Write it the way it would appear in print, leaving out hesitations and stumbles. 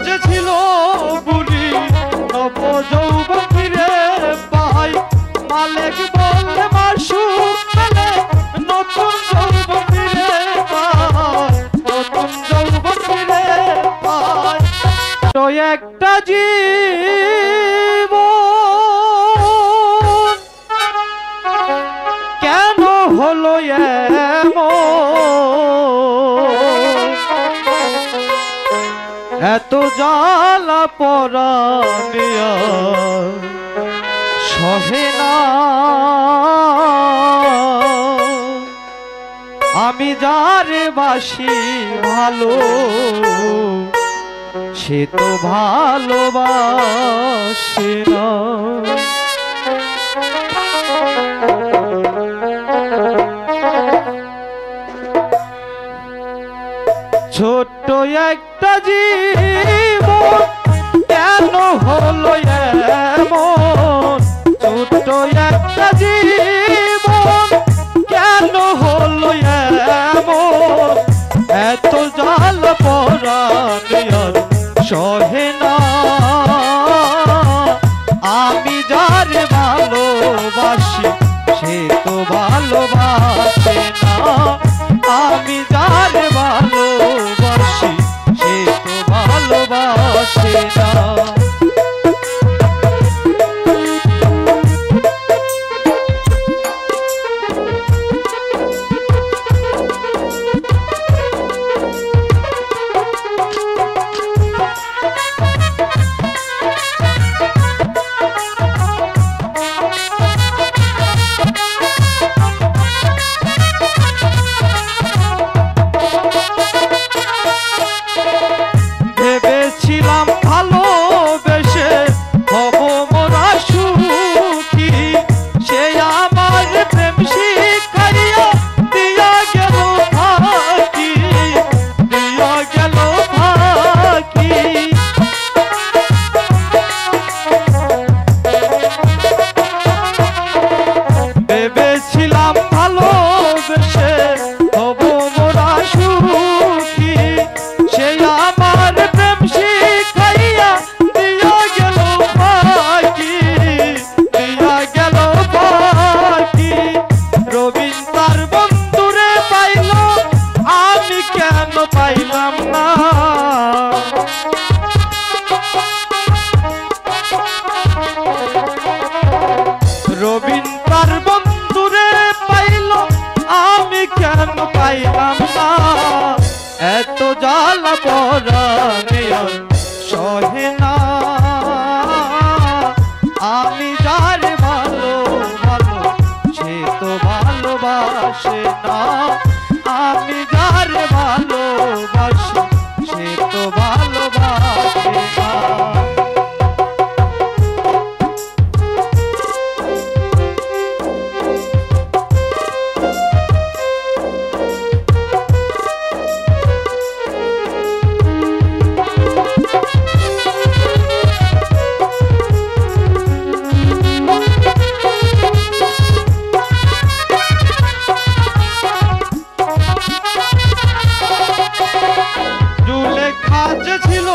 যে ছিল বুড়ি নব যৌবন ফিরে পাই মালিক বললে মাসুক পেলে নতুন যৌবন ফিরে পাই নতুন যৌবন ফিরে পাই তো একটা জীবন কেন হলো এত জ্বালা পরানিয়া সহে না আমি যারে বাসি ভালো সে তো ভালোবাসে না ছোট্ট একটা জীবন কেন হলো এমন ছোট্ট একটা জীবন কেন হলো এমন এত জাল পরানিয়ার সহে না আমি যারে ভালোবাসি সে তো ভালোবাসে না আমি যারে ভালোবাসি সে তো ভালোবাসে না ভেবেছিলাম ভালোবেসে হব মোরা সুখী সে আমার প্রেম শিখাইয়া দিয়া গেল ফাঁকি দিয়া গেল ফাঁকি ভেবেছিলাম ভালোবেসে হব মোরা সুখী সে আমার প্রেম শিখাইয়া দিয়া গেল ফাঁকি দিয়া গেল ফাঁকি রবিন তার বন্ধুরে পাইল আমি কেন পাইলাম না রবিন তার বন্ধুরে পাইল আমি কেন পাইলাম না এত জ্বালা পরানিয়া সহে না আমি যারে ভালো সে তো ভালোবাসে না আমি যারে ভালোবাসি সে তো ভালোবাসে না যে ছিল